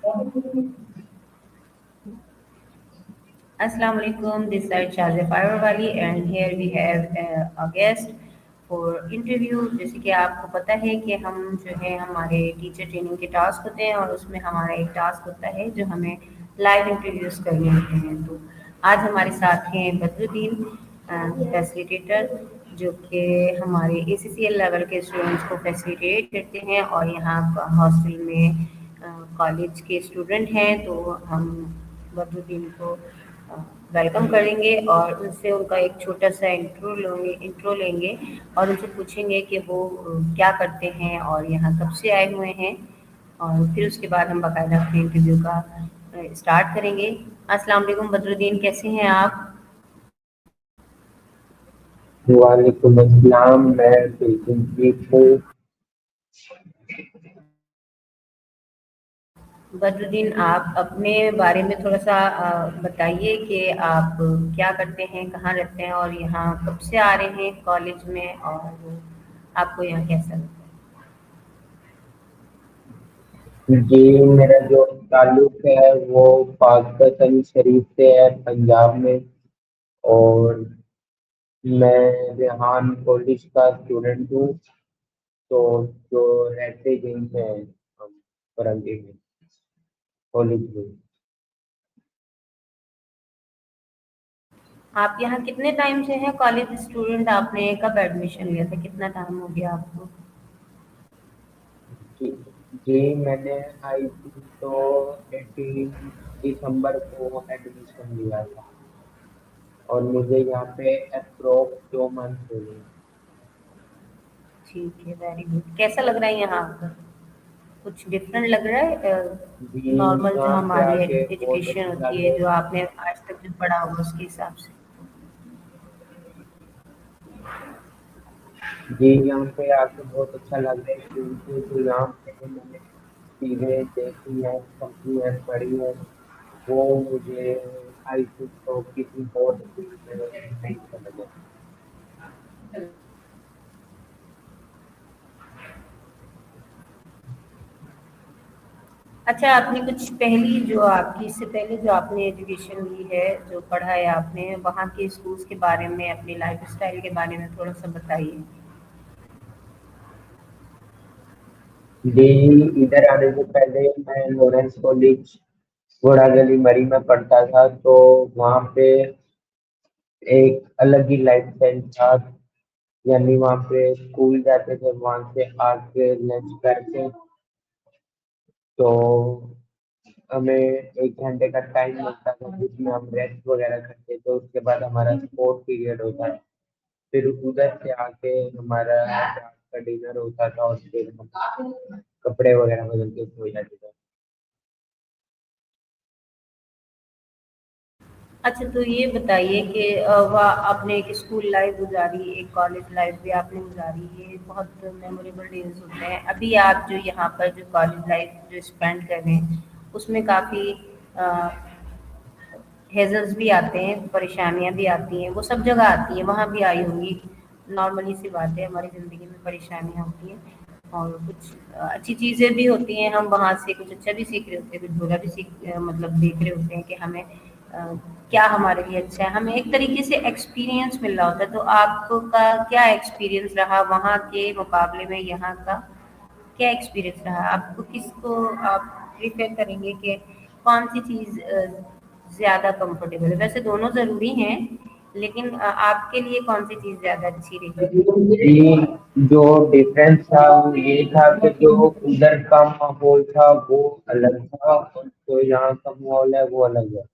Assalamu alaikum, this is Shazia Farwali and here we have a guest for interview. जैसे कि आपको पता है कि हम जो है हमारे टीचर ट्रेनिंग के टास्क होते हैं और उसमें हमारा एक टास्क होता है जो हमें लाइव इंटरव्यूज करने होते हैं। तो आज हमारे साथ हैं बदरुद्दीन फैसिलिटेटर, जो कि हमारे ACCL लेवल के स्टूडेंट्स को फैसिलिटेट करते हैं और यहाँ हॉस्टल में कॉलेज के स्टूडेंट हैं। तो हम बदरुद्दीन को वेलकम करेंगे और उनसे उनका एक छोटा सा इंट्रो लेंगे और उनसे पूछेंगे कि वो क्या करते हैं और यहाँ कब से आए हुए हैं, और फिर उसके बाद हम बाकायदा अपने इंटरव्यू का स्टार्ट करेंगे। अस्सलाम वालेकुम बदरुद्दीन, कैसे हैं आप? वालेकुम अस्सलाम, मैं बिल्कुल ठीक हूँ। बदरुद्दीन, आप अपने बारे में थोड़ा सा बताइए कि आप क्या करते हैं, कहाँ रहते हैं और यहाँ कब से आ रहे हैं कॉलेज में, और आपको यहाँ कैसा लगता है? जी, मेरा जो ताल्लुक है वो पाकिस्तान शरीफ से है, पंजाब में। और मैं रेहान कॉलेज का स्टूडेंट हूँ। तो जो रहते यहीं पे हैं हम, फरंगी में, कॉलेज में। आप यहाँ कितने टाइम से हैं कॉलेज स्टूडेंट? आपने कब एडमिशन लिया था, कितना टाइम हो गया आपको? जी, जी, मैंने आई थी तो 18 दिसंबर को एडमिशन लिया था और मुझे यहाँ पे अप्रोक्स 2 मंथ हो गए। ठीक है, वेरी गुड। कैसा लग रहा है यहाँ आकर? कुछ डिफरेंट लग रहा है जी, नॉर्मल जो यहाँ पे हमारी आके बहुत एजुकेशन अच्छा होती लग है, रहा है। जो आपने आज तक जो पढ़ा होगा उसके हिसाब से? जी, यहाँ पे आके बहुत अच्छा लग रहा है क्योंकि जो यहाँ पे मैंने चीज़ें देखी हैं, समझी हैं, पढ़ी हैं, वो मुझे आई थिंक तो किसी और फील्ड में नहीं समझ है। अच्छा, आपने कुछ पहली जो आपकी इससे पहले जो आपने एजुकेशन ली है, जो पढ़ा है आपने, वहाँ के स्कूल्स के बारे में, अपनी लाइफ स्टाइल के बारे में थोड़ा सा बताइए। जी, इधर आने से पहले मैं लॉरेंस कॉलेज घोड़ा गली मरी में पढ़ता था, तो वहाँ पे एक अलग ही लाइफ स्टाइल था। यानी वहाँ पे स्कूल जाते थे, वहाँ से आके लंच करके तो हमें 1 घंटे का टाइम मिलता था जिसमें हम रेस्ट वगैरह करते थे। उसके बाद हमारा स्पोर्ट पीरियड होता है, फिर उधर से आके हमारा रात का डिनर होता था और फिर हम कपड़े वगैरह बदल के सो जाते थे। अच्छा, तो ये बताइए कि वाह, आपने एक स्कूल लाइफ गुजारी, एक कॉलेज लाइफ भी आपने गुजारी, ये बहुत मेमोरेबल डेज होते हैं। अभी आप जो यहाँ पर जो कॉलेज लाइफ जो स्पेंड कर रहे हैं, उसमें काफ़ी हेज़ल्स भी आते हैं, परेशानियाँ भी आती हैं, वो सब जगह आती हैं, वहाँ भी आई होंगी। नॉर्मली सी बात है, हमारी ज़िंदगी में परेशानियाँ होती हैं और कुछ अच्छी चीज़ें भी होती हैं। हम वहाँ से कुछ अच्छा भी सीख रहे होते हैं, कुछ बुरा भी मतलब देख रहे होते हैं कि हमें क्या हमारे लिए अच्छा है। हमें एक तरीके से एक्सपीरियंस मिल रहा होता है। तो आपका क्या एक्सपीरियंस रहा वहाँ के मुकाबले में यहाँ का? क्या एक्सपीरियंस रहा? आपको किसको आप प्रेफ़र करेंगे कि कौन-सी चीज़ ज़्यादा कंफर्टेबल है? वैसे दोनों ज़रूरी हैं, लेकिन आपके लिए कौन-सी चीज़ ज़्यादा अच्छी रही? जी, जो डिफरेंस था वो ये था कि जो उधर का माहौल था वो अलग था और जो यहाँ का माहौल है वो अलग है।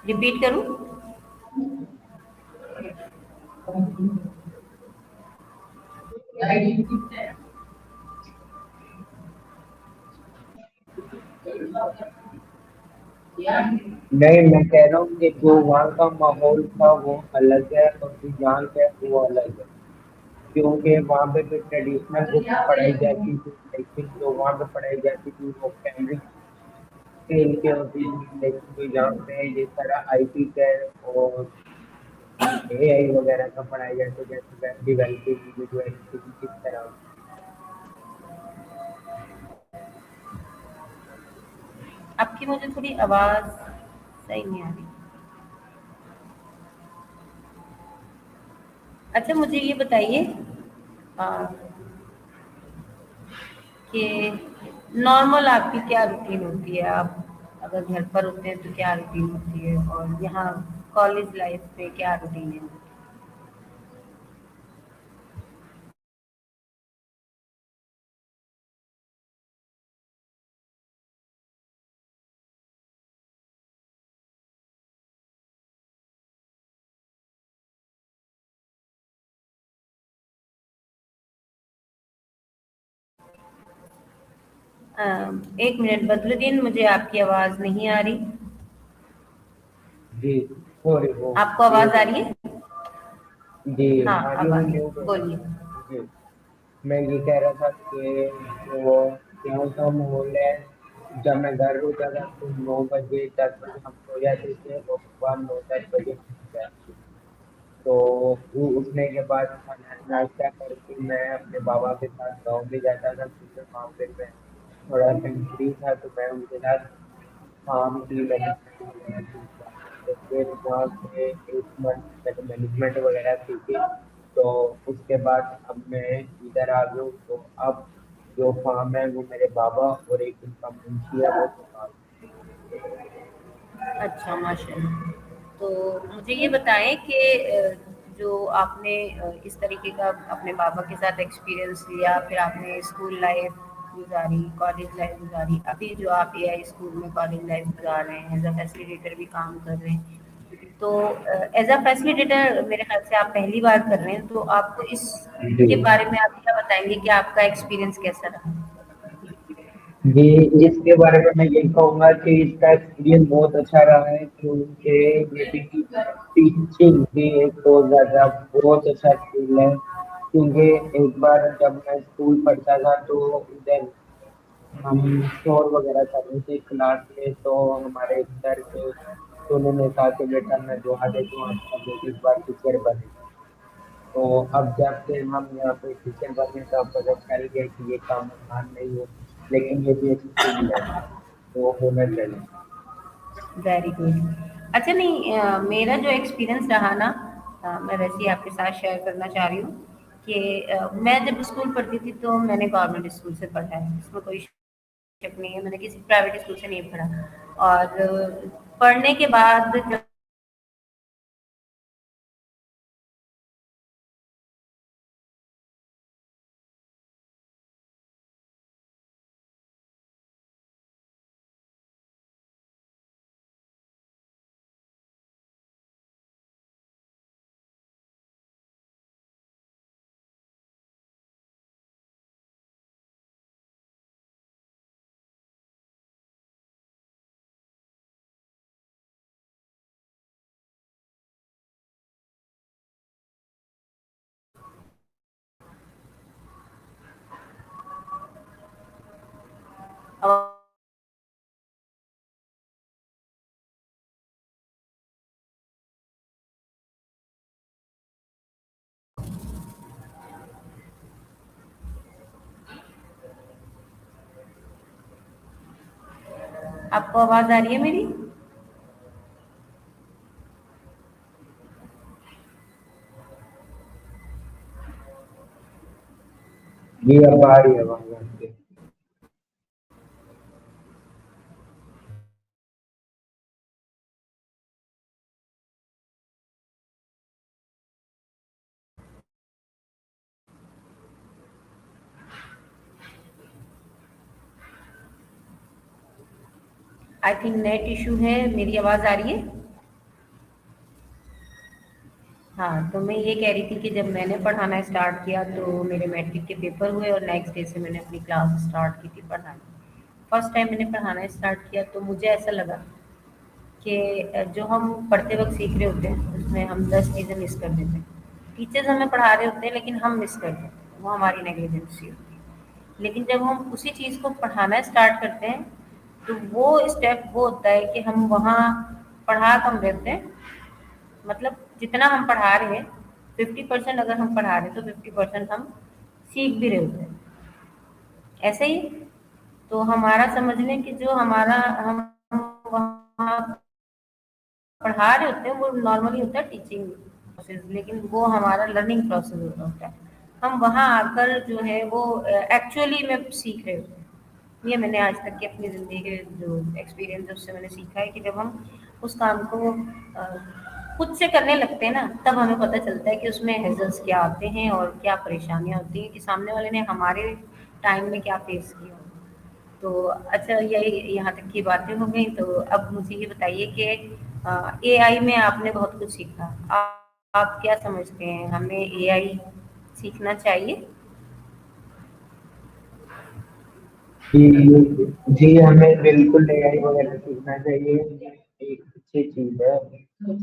रिपीट करूँ? नहीं, मैं कह रहा हूँ कि जो वहाँ का माहौल था वो अलग है और जो यहाँ का है वो अलग है। क्योंकि वहाँ पे जो ट्रेडिशनल बुक्स पढ़ाई जाती थी, लेकिन जो वहाँ पे पढ़ाई जाती थी वो प्राइमरी स्केल के होती थी, लेकिन जो यहाँ पे है ये सारा आईटी का है और एआई वगैरह का पढ़ाई जाती है, जैसे वेब डेवलपिंग, वीडियो एडिटिंग, इस तरह। आपकी मुझे थोड़ी आवाज़ सही नहीं आ रही। अच्छा मुझे ये बताइए अ, कि नॉर्मल आपकी क्या रूटीन होती है? आप अगर घर पर होते हैं तो क्या रूटीन होती है? और यहाँ कॉलेज लाइफ में क्या रूटीन है? अ, एक मिनट बदरुद्दीन, मुझे आपकी आवाज़ नहीं आ रही। जी सॉरी वो आपको आवाज़ आ म्यूट। रही है? जी हाँ, हाँ जी अब आ वो रही म्यूट है, हो गया बोलिए। था जी। मैं ये कह रहा था कि जो यहाँ का माहौल है, जब मैं घर होता था तो 9 बजे 10 बजे हम सो जाते थे और सुबह 9 10 बजे हम उठ जाते थे। तो वो उठने के बाद खाना नाश्ता करके मैं अपने बाबा के साथ गाँव में जाता था, क्योंकि वहाँ पे मैं थोड़ा टाइम फ्री था तो मैं उनके साथ फार्म की मैनेजमेंट वगैरह सीखा। तो फिर वहाँ से 1 मंथ मैंने मैनेजमेंट वगैरह सीखी। तो उसके बाद अब मैं इधर आ गया हूँ, तो अब जो फार्म है वो मेरे बाबा और एक उनका मुंशी है वो संभाल। अच्छा, माशाल्लाह। तो मुझे ये बताएँ कि जो आपने इस तरीके का अपने बाबा के साथ एक्सपीरियंस लिया, फिर आपने स्कूल लाइफ गुज़ारी, कॉलेज लाइफ गुज़ारी, अभी जो आप एआई स्कूल में कॉलेज लाइफ गुज़ार रहे हैं, एज़ अ फैसिलिटेटर भी काम कर रहे हैं। तो एज़ अ फैसिलिटेटर मेरे ख़्याल से आप पहली बार कर रहे हैं, तो आपको जी इसके बारे में आप क्या बताएँगे कि आपका एक्सपीरियंस कैसा रहा? जी, इसके बारे में मैं यही कहूँगा कि इसका एक्सपीरियंस बहुत अच्छा रहा है, क्योंकि ये भी टीचिंग भी एक बहुत ज़्यादा बहुत अच्छा स्किल है। क्योंकि एक बार जब मैं स्कूल पढ़ता था तो उधर हम शोर वगैरह कर रहे थे क्लास में, तो हमारे सर थे तो उन्होंने कहा कि बेटा मैं दुआ देता हूँ आपका बेटी इस बार टीचर बनेगा। तो अब जब से हम यहाँ पे टीचर बने तो अब पता चल गया कि ये काम आसान नहीं है, लेकिन ये भी एक स्किल है तो होना चाहिए। Very good. अच्छा नहीं मेरा जो एक्सपीरियंस रहा ना मैं वैसे ही आपके साथ शेयर करना चाह रही हूँ कि मैं जब स्कूल पढ़ती थी तो मैंने गवर्नमेंट स्कूल से पढ़ा है, इसमें कोई शक नहीं है, मैंने किसी प्राइवेट स्कूल से नहीं पढ़ा। और पढ़ने के बाद जब आपको आवाज़ आ रही है मेरी? जी अब आ रही है आवाज आपकी। आई थिंक नेट इशू है, मेरी आवाज़ आ रही है? हाँ, तो मैं ये कह रही थी कि जब मैंने पढ़ाना स्टार्ट किया तो मेरे मैट्रिक के पेपर हुए और नेक्स्ट डे से मैंने अपनी क्लास स्टार्ट की थी पढ़ानी। फर्स्ट टाइम मैंने पढ़ाना स्टार्ट किया तो मुझे ऐसा लगा कि जो हम पढ़ते वक़्त सीख रहे होते हैं, उसमें हम 10 चीज़ें मिस कर देते हैं। टीचर्स हमें पढ़ा रहे होते हैं लेकिन हम मिस कर देते हैं, वो हमारी नेग्लिजेंसी होती है। लेकिन जब हम उसी चीज़ को पढ़ाना स्टार्ट करते हैं, तो वो स्टेप वो होता है कि हम वहाँ पढ़ा कम रहे होते हैं, मतलब जितना हम पढ़ा रहे हैं 50% अगर हम पढ़ा रहे हैं तो 50% हम सीख भी रहे होते हैं। ऐसे ही तो हमारा समझ लें कि जो हमारा हम वहाँ पढ़ा रहे होते हैं वो नॉर्मली होता है टीचिंग प्रोसेस, लेकिन वो हमारा लर्निंग प्रोसेस होता है। हम वहाँ आकर जो है वो एक्चुअली में सीख रहे होते हैं। ये मैंने आज तक की अपनी ज़िंदगी के जो एक्सपीरियंस है उससे मैंने सीखा है कि जब हम उस काम को खुद से करने लगते हैं ना, तब हमें पता चलता है कि उसमें हेज़ल्स क्या आते हैं और क्या परेशानियाँ होती हैं कि सामने वाले ने हमारे टाइम में क्या फेस किया हो। तो अच्छा, यही यहाँ तक की बातें हो गई, तो अब मुझे ये बताइए कि एआई में आपने बहुत कुछ सीखा। आप क्या समझते हैं, हमें एआई सीखना चाहिए? जी, जी, हमें बिल्कुल एआई वगैरह सीखना चाहिए। ये एक अच्छी चीज़ है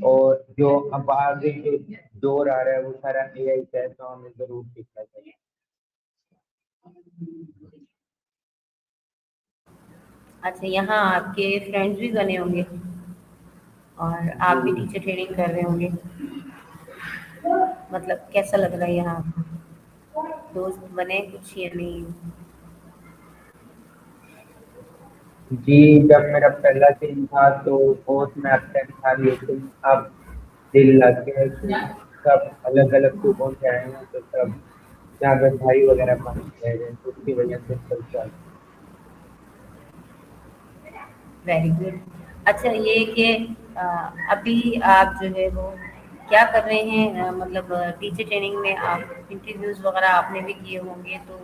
और जो अब आगे जो दौर आ रहा है वो सारा एआई का है, तो हमें ज़रूर सीखना चाहिए। अच्छा, यहाँ आपके फ्रेंड्स भी बने होंगे और आप भी जी, टीचर ट्रेनिंग कर रहे होंगे, मतलब कैसा लग रहा है यहाँ आपको? दोस्त बने कुछ या नहीं? जी, जब मेरा पहला दिन था तो बहुत मैं अपसेट था, लेकिन अब दिल लग गया है कि सब अलग-अलग सुबहों से आए हैं, तो सब यहाँ पे भाई वगैरह बन गए हैं, तो उसकी वजह से सब चल। Very good. अच्छा, ये कि अभी आप जो है वो क्या कर रहे हैं, मतलब टीचर ट्रेनिंग में आप इंटरव्यूज़ वगैरह आपने भी किए होंगे, तो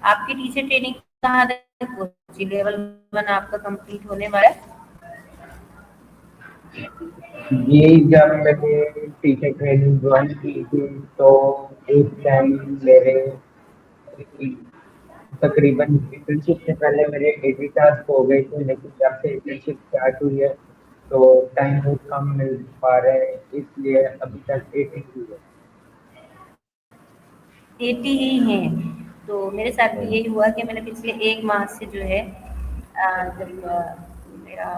आपकी टीचर ट्रेनिंग कहाँ तक पहुँची? लेवल 1 आपका कंप्लीट होने वाला है? ये जब मैंने टीचर ट्रेनिंग ज्वाइन की थी तो उस टाइम मेरे तकरीबन इंटर्नशिप से पहले मेरे 80 टास्क हो गए थे, लेकिन जब से इंटर्नशिप स्टार्ट हुई है तो टाइम बहुत कम मिल पा रहे हैं, इसलिए अभी तक 82 है। 80 ही हैं। तो मेरे साथ भी हाँ। यही हुआ कि मैंने पिछले 1 माह से जो है जब मेरा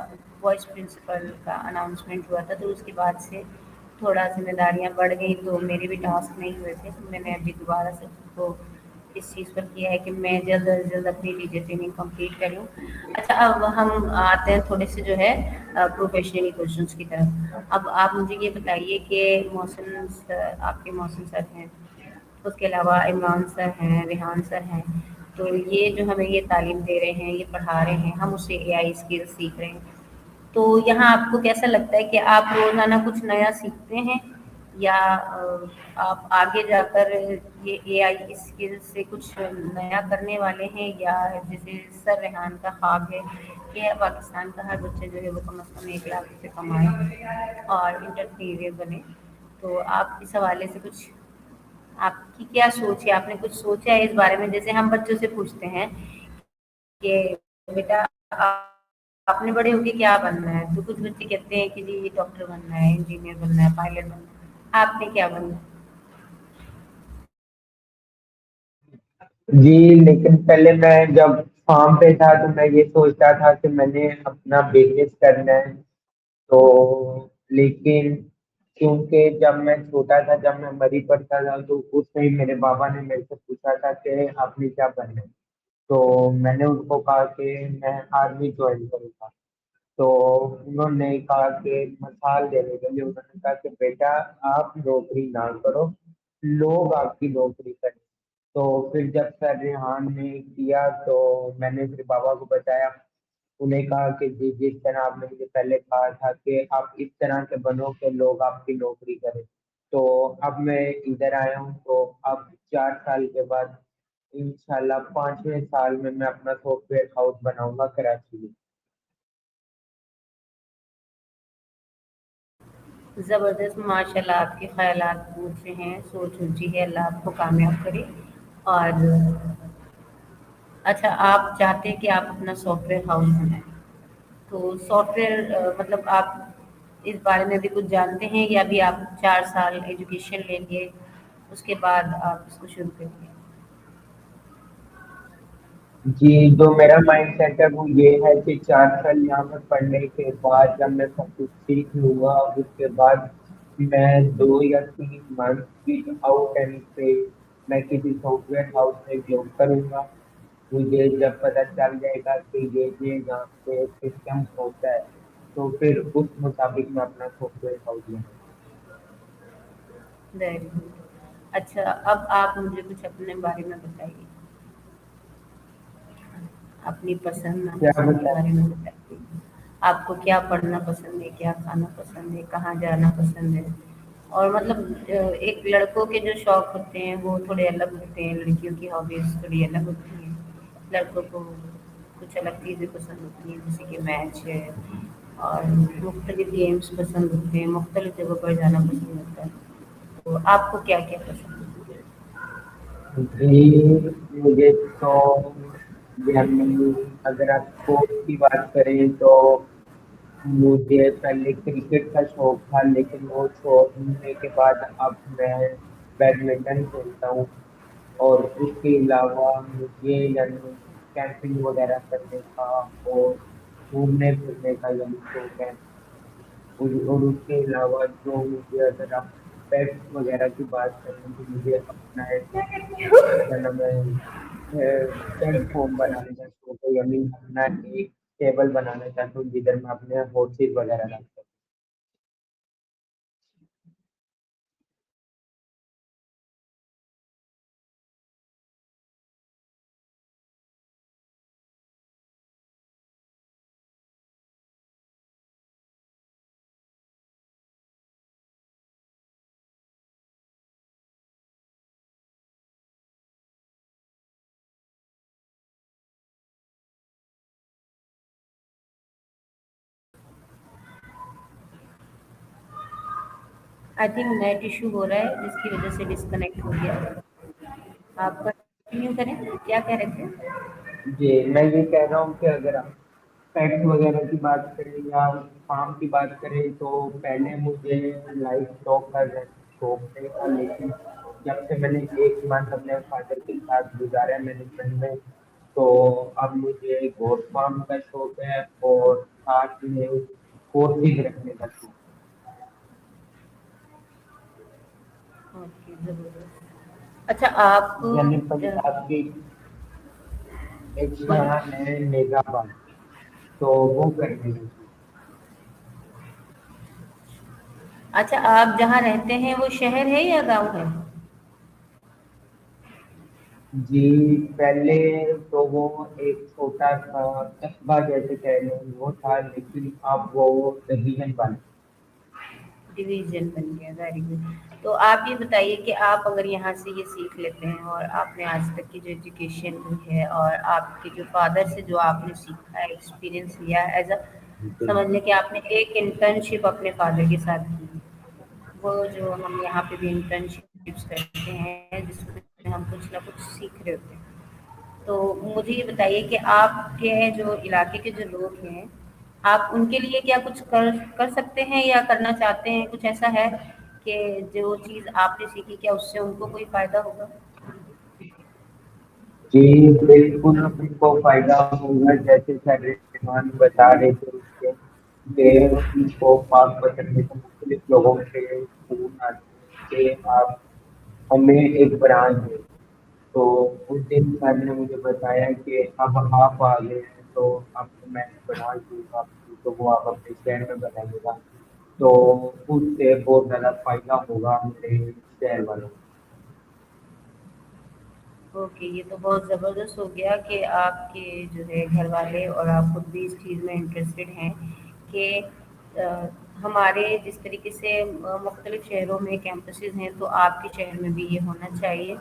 वाइस प्रिंसिपल का अनाउंसमेंट हुआ था, तो उसके बाद से थोड़ा ज़िम्मेदारियाँ बढ़ गई, तो मेरे भी टास्क नहीं हुए थे। तो मैंने अभी दोबारा से खुद को इस चीज़ पर किया है कि मैं जल्द से जल्द अपनी टीचर ट्रेनिंग कंप्लीट करूँ। अच्छा, अब हम आते हैं थोड़े से जो है प्रोफेशनल क्वेश्चंस की तरफ। अब आप मुझे ये बताइए कि मोहसिन सर, आपके मोहसिन सर हैं, उसके अलावा इमरान सर हैं, रेहान सर हैं। तो ये जो हमें ये तालीम दे रहे हैं, ये पढ़ा रहे हैं, हम उससे एआई स्किल्स सीख रहे हैं। तो यहाँ आपको कैसा लगता है कि आप रोज़ाना कुछ नया सीखते हैं, या आप आगे जाकर ये एआई स्किल्स से कुछ नया करने वाले हैं, या जैसे सर रेहान का ख्वाब है कि पाकिस्तान का हर बच्चा जो है वो कम से कम 1 लाख रुपए कमाए और एंटरप्रेन्योर बने। तो आप इस हवाले से कुछ, आपकी क्या सोच है? आपने कुछ सोचा है इस बारे में? जैसे हम बच्चों से पूछते हैं कि बेटा आपने बड़े होके क्या बनना है? तो कुछ बच्चे कहते हैं कि जी डॉक्टर बनना है, इंजीनियर बनना है, पायलट बनना है। आपने क्या बनना है? जी, लेकिन पहले मैं जब फार्म पे था तो मैं ये सोचता था कि मैंने अपना बिजनेस करना है। तो लेकिन क्योंकि जब मैं छोटा था, जब मैं मरी पढ़ता था, तो उस टाइम मेरे बाबा ने मेरे से पूछा था कि आपने क्या करना है। तो मैंने उनको कहा कि मैं आर्मी ज्वाइन करूँगा। तो उन्होंने कहा कि मिसाल देने के लिए उन्होंने कहा कि बेटा आप नौकरी ना करो, लोग आपकी नौकरी करें। तो फिर जब सर रेहान ने किया तो मैंने फिर बाबा को बताया। उन्हें कहा कि जी जिस तरह आपने मुझे पहले कहा था कि आप इस तरह के बनो कि लोग आपकी नौकरी करें। तो अब मैं इधर आया हूँ, तो अब 4 साल के बाद इंशाल्लाह 5वें साल में मैं अपना सॉफ्टवेयर हाउस बनाऊंगा कराची में। ज़बरदस्त, माशाल्लाह आपके ख़यालात ऊँचे हैं, सोच ऊँची है, अल्लाह आपको कामयाब करे। और अच्छा, आप चाहते हैं कि आप अपना सॉफ्टवेयर हाउस बनाएँ। तो सॉफ्टवेयर मतलब आप इस बारे में भी कुछ जानते हैं, या अभी आप 4 साल एजुकेशन लेंगे, उसके बाद आप इसको शुरू करेंगे? जी, जो मेरा माइंड सेट है वो ये है कि 4 साल यहाँ पर पढ़ने के बाद जब मैं सब कुछ सीख लूंगा, उसके बाद मैं 2 या 3 मंथ विद आउट एनी पे मैं किसी सॉफ्टवेयर हाउस में जॉब करूंगा। मुझे जब पता चल जाएगा कि ये यहाँ पे सिस्टम होता है, तो फिर उस मुताबिक मैं अपना सॉफ्टवेयर हाउस बनाऊँ। Very good. अच्छा, अब आप मुझे कुछ अपने बारे में बताइए, अपनी पसंद क्या नापसंद के बताएं? बारे में बताइए। आपको क्या पढ़ना पसंद है, क्या खाना पसंद है, कहाँ जाना पसंद है? और मतलब एक लड़कों के जो शौक होते हैं वो थोड़े अलग होते हैं, लड़कियों की हॉबीज थोड़ी अलग होती हैं। लड़कों को कुछ अलग चीज़ें पसंद होती हैं, जैसे कि मैच है, और मुख्तलिफ गेम्स पसंद होते हैं, मुख्तलिफ जगहों पर जाना पसंद होता है। तो आपको क्या क्या पसंद है? जी, मुझे तो यानी अगर आप स्पोर्ट्स की बात करें तो मुझे पहले क्रिकेट का शौक था, लेकिन वो छोड़ने के बाद अब मैं बैडमिंटन खेलता हूँ। और उसके अलावा मुझे यानी कैंपिंग वगैरह करने का और घूमने फिरने का यानी शौक है। और उसके अलावा जो मुझे, अगर आप पेट्स वगैरह की बात करें, तो मुझे अपना एक क्या नाम है पेट होम बनाने का शौक है, यानी अपना एक टेबल बनाना चाहता हूँ जिधर मैं अपने हॉर्सेस वगैरह रख सकूँ। आई थिंक नेट इशू हो रहा है जिसकी वजह से डिस्कनेक्ट हो गया। आप कंटिन्यू करें, क्या कह रहे थे? जी, मैं ये कह रहा हूँ कि अगर आप पेट्स वगैरह की बात करें या फार्म की बात करें, तो पहले मुझे लाइफ स्टॉक का शौक नहीं था, लेकिन जब से मैंने 1 मंथ अपने फादर के साथ गुजारा है मैनेजमेंट में, तो अब मुझे गोट फार्म का शौक है और साथ में पोल्ट्री रखने का शौक ओके, ज़बरदस्त। अच्छा, आपको है। यानी पंजाब की एक बोलिए। शहर है निजाबाद, तो वो करने का शौक। अच्छा, आप जहाँ रहते हैं वो शहर है या गाँव है? जी, पहले तो वो एक छोटा सा कस्बा जैसे कह लें वो था, लेकिन अब वो डिवीजन बन। डिवीज़न बन गया, वेरी गुड। तो आप ये बताइए कि आप अगर यहाँ से ये सीख लेते हैं और आपने आज तक की जो एजुकेशन ली है और आपके जो फ़ादर से जो आपने सीखा है, एक्सपीरियंस लिया है एज़ अ, समझ लें कि आपने एक इंटर्नशिप अपने फ़ादर के साथ की। वो जो हम यहाँ पे भी इंटर्नशिप्स करते हैं जिसमें हम कुछ ना कुछ सीख रहे होते हैं। तो मुझे ये बताइए कि आपके जो इलाके के जो लोग हैं, आप उनके लिए क्या कुछ कर कर सकते हैं या करना चाहते हैं? कुछ ऐसा है कि जो चीज़ आपने सीखी, क्या उससे उनको कोई फ़ायदा होगा? जी, बिल्कुल उनको फायदा होगा, जैसे सर रहमान बता रहे थे उसके कि उनको पाक पकड़ने को मुख्तलिफ लोगों से फोन आते हैं कि आप हमें एक ब्रांच है। तो उस दिन सर ने मुझे बताया कि अब आप आ गए हैं, तो आपको मैं ब्रांच दूंगा आपको, तो वो आप अपने शहर में बनाइएगा। तो उससे बहुत ज़्यादा फायदा होगा मेरे शहर वालों को। ओके, ये तो बहुत ज़बरदस्त हो गया कि आपके जो है घर वाले और आप खुद भी इस चीज़ में इंटरेस्टेड हैं कि हमारे जिस तरीके से मुख्तलिफ शहरों में कैंपसेस हैं, तो आपके शहर में भी ये होना चाहिए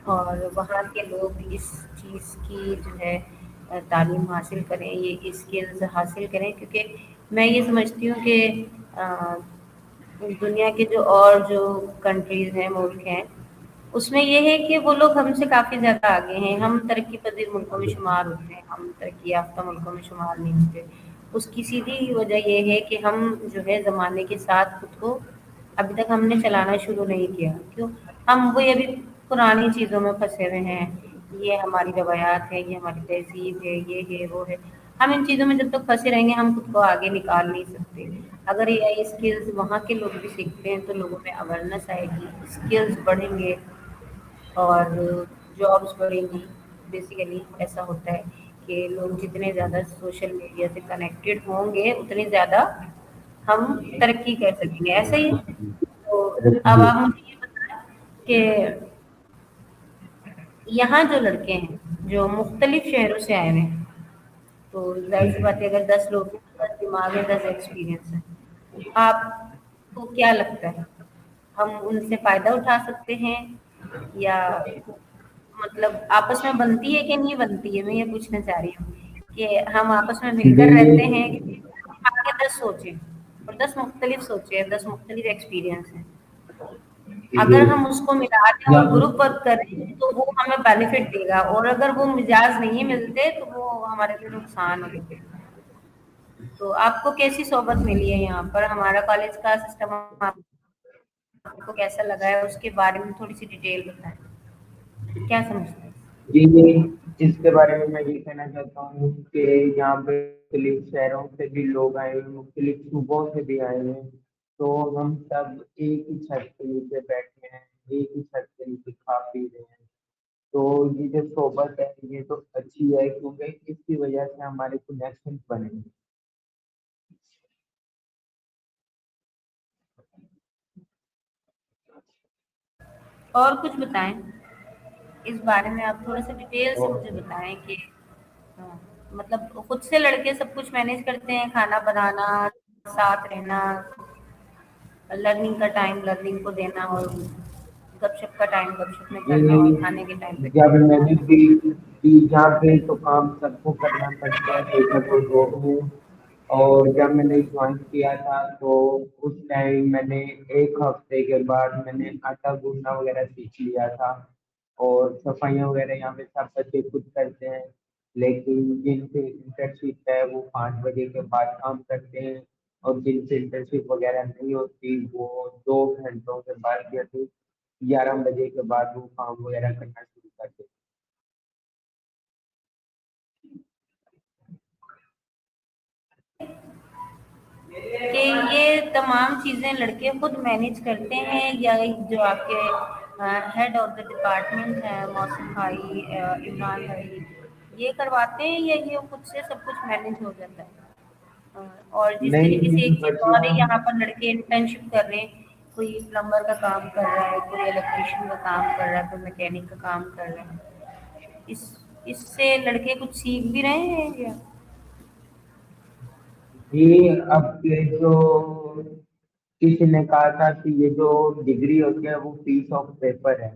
और वहाँ के लोग इस चीज़ की जो है तालीम हासिल करें, ये स्किल्स हासिल करें, क्योंकि मैं ये समझती हूँ कि अ, दुनिया के जो कंट्रीज़ हैं, मुल्क हैं, उसमें ये है कि वो लोग हमसे काफ़ी ज़्यादा आगे हैं। हम तरक्की पज़ीर मुल्कों में शुमार होते हैं, हम तरक्की याफ़्ता मुल्कों में शुमार नहीं होते। उसकी सीधी वजह ये है कि हम जो है ज़माने के साथ खुद को अभी तक हमने चलाना शुरू नहीं किया। क्यों? हम वही अभी पुरानी चीज़ों में फँसे हुए हैं। ये हमारी रवायात है, ये हमारी तहज़ीब है, ये है, वो है। हम इन चीज़ों में जब तक फँसे रहेंगे, हम खुद को आगे निकाल नहीं सकते। अगर एआई स्किल्स वहाँ के लोग भी सीखते हैं, तो लोगों में अवेयरनेस आएगी, स्किल्स बढ़ेंगे और जॉब्स बढ़ेंगी। बेसिकली ऐसा होता है कि लोग जितने ज़्यादा सोशल मीडिया से कनेक्टेड होंगे उतनी ज़्यादा हम तरक्की कर सकेंगे, ऐसा ही है? तो अब जी आप मुझे ये बताएं कि यहाँ जो लड़के हैं जो मुख्तलिफ शहरों से आए हुए हैं, तो ज़ाहिर सी बात है अगर 10 लोग हैं तो 10 दिमाग है, 10 एक्सपीरियंस है। आपको क्या लगता है हम उनसे फ़ायदा उठा सकते हैं या मतलब आपस में बनती है कि नहीं बनती है? मैं ये पूछना चाह रही हूँ कि हम आपस में मिलकर रहते हैं जी कि आगे 10 सोचें और 10 मुख्तलिफ सोचें, 10 मुख्तलिफ एक्सपीरियंस हैं। जी अगर हम उसको मिला दें और जब ग्रुप वर्क करें तो वो हमें बेनिफिट देगा और अगर वो मिजाज नहीं मिलते तो वो हमारे लिए नुकसान होगा। तो आपको कैसी सोबत मिली है यहाँ पर? हमारा कॉलेज का सिस्टम आपको कैसा लगा है उसके बारे में थोड़ी सी डिटेल बताएं, क्या समझते हैं? जी इसके बारे में मैं ये कहना चाहता हूँ कि यहाँ पे मुख्तलिफ शहरों से भी लोग आए हुए हैं, मुख्तलिफ सूबों से भी आए हुए हैं, तो हम सब एक ही छत के नीचे बैठे हैं, एक ही छत के नीचे खा पी रहे हैं। तो ये जो सोबत है ये तो अच्छी है क्योंकि इसकी वजह से हमारे कनेक्शन बने। और कुछ बताएं इस बारे में, आप थोड़ा सा डिटेल से मुझे तो बताएं कि हाँ, मतलब खुद से लड़के सब कुछ मैनेज करते हैं, खाना बनाना, साथ रहना, लर्निंग का टाइम लर्निंग को देना और गपशप का टाइम गपशप में करना और ये खाने के टाइम पे जब खाना। मैंने भी जहाँ पे तो काम सबको करना पड़ता है बेटा तो दो हूँ। और जब मैंने ज्वाइन किया था तो उस टाइम मैंने एक हफ्ते के बाद मैंने आटा गूंदना वगैरह सीख लिया था। और सफाइयाँ वगैरह यहाँ पे सब बच्चे खुद करते हैं, लेकिन जिनसे इंटर्नशिप है वो 5 बजे के बाद काम करते हैं। और जिनसे इंटर्नशिप वगैरह नहीं होती वो 2 घंटों के बाद या फिर 11 बजे के बाद वो काम वगैरह करना शुरू करते कि ये तमाम चीज़ें लड़के खुद मैनेज करते हैं या जो आपके हेड ऑफ द डिपार्टमेंट है मौसम भाई, इमरान भाई, ये करवाते हैं या ये खुद से सब कुछ मैनेज हो जाता है? और हैं। जिस तरीके से नहीं एक चीज़ और है बच्चियाँ यहाँ पर लड़के इंटर्नशिप कर रहे हैं, कोई प्लम्बर का काम कर रहा है, कोई इलेक्ट्रिशियन का काम कर रहा है, कोई मैकेनिक का काम कर रहा है। इस इससे लड़के कुछ सीख भी रहे हैं या? ये अब ये जो किसी ने कहा था कि ये जो डिग्री होती है वो पीस ऑफ पेपर है,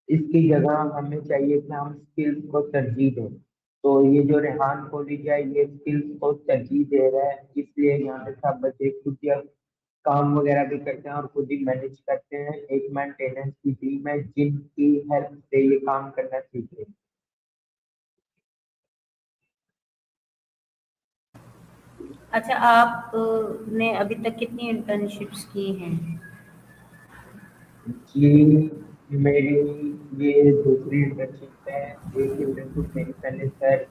इसकी जगह हमें चाहिए कि हम स्किल्स को तरजीह दें। तो ये जो रेहान कॉलेज है ये स्किल्स को तरजीह दे रहा है, इसलिए यहाँ पे सब बच्चे खुद ही अब काम वगैरह भी करते हैं और खुद ही मैनेज करते हैं। एक मेंटेनेंस की टीम है जिनकी हेल्प से ये काम करना सीखे। अच्छा, आप ने अभी तक कितनी इंटर्नशिप्स की हैं? जी मेरी ये दूसरी इंटर्नशिप है। एक इंटर्नशिप मेरी पहले सर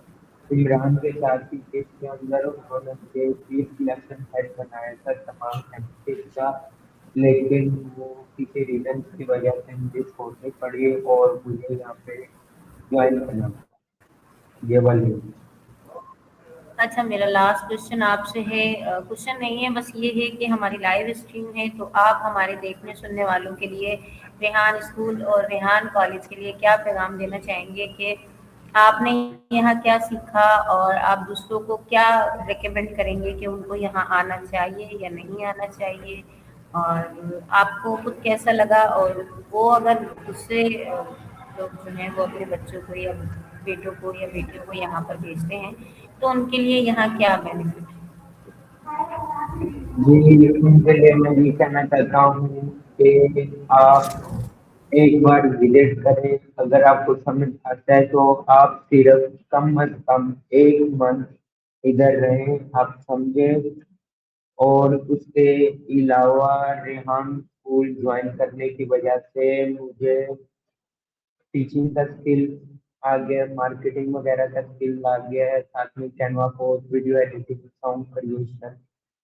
इमरान के साथ थी जिसके अंदर उन्होंने मुझे चीफ सिलेक्शन हेड बनाया था तमाम कैंडिडेट का, लेकिन वो किसी रीजन की वजह से मुझे छोड़नी पड़ी और मुझे यहाँ पे ज्वाइन करना पड़ा। ये वाली। अच्छा, मेरा लास्ट क्वेश्चन आपसे है, क्वेश्चन नहीं है, बस ये है कि हमारी लाइव स्ट्रीम है तो आप हमारे देखने सुनने वालों के लिए रेहान स्कूल और रेहान कॉलेज के लिए क्या पैगाम देना चाहेंगे कि आपने यहाँ क्या सीखा और आप दूसरों को क्या रिकमेंड करेंगे कि उनको यहाँ आना चाहिए या नहीं आना चाहिए? और आपको खुद कैसा लगा और वो अगर दूसरे लोग जो हैं वो अपने बच्चों को या बेटों को या बेटियों को यहाँ पर भेजते हैं तो उनके लिए यहाँ क्या बेनिफिट है? जी उनके लिए मैं ये कहना चाहता हूँ कि आप एक बार विजिट करें, अगर आपको समझ आता है तो आप सिर्फ कम से कम 1 मंथ इधर रहें, आप समझें। और उसके अलावा रेहान स्कूल ज्वाइन करने की वजह से मुझे टीचिंग का स्किल आ गया, मार्केटिंग वगैरह का स्किल आ गया है, साथ में Canva post, video editing, sound creation,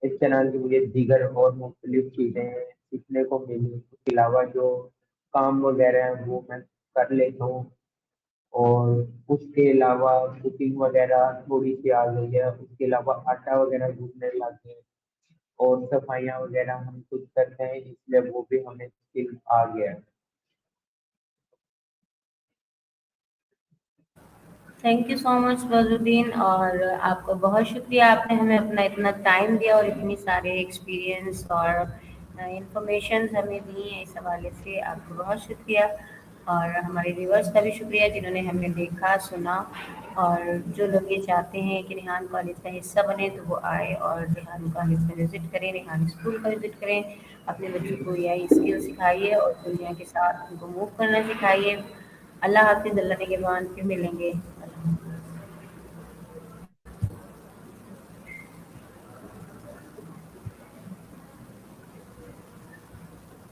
इस तरह की मुझे दीगर और मुख्तलिफ चीज़ें सीखने को मिली। उसके अलावा जो काम वगैरह है वो मैं कर लेता हूँ। اور اس کے علاوہ کوکنگ وغیرہ تھوڑی سی آ گئی ہے، اس کے علاوہ آٹا وغیرہ گوندنے لگے ہیں، اور صفائیاں وغیرہ ہم خود کرتے ہیں، اس لیے وہ بھی ہمیں اسکل آ گیا ہے۔ تھینک یو سو مچ بدرالدین، اور آپ کا بہت شکریہ، آپ نے ہمیں اپنا اتنا ٹائم دیا اور اتنی سارے ایکسپیرئنس اور انفارمیشنز ہمیں دی ہیں، اس حوالے سے آپ کا بہت شکریہ، اور ہمارے ویورس کا بھی شکریہ جنہوں نے ہمیں دیکھا سنا، اور جو لوگ یہ چاہتے ہیں کہ ریحان کالج کا حصہ بنے تو وہ آئے اور ریحان کالج میں وزٹ کریں، ریحان اسکول کا وزٹ کریں، اپنے بچوں کو یہ اسکل سکھائیے اور دنیا کے ساتھ ان کو موو کرنا سکھائیے۔ اللہ حافظ، اللہ نگہبان، پھر ملیں گے۔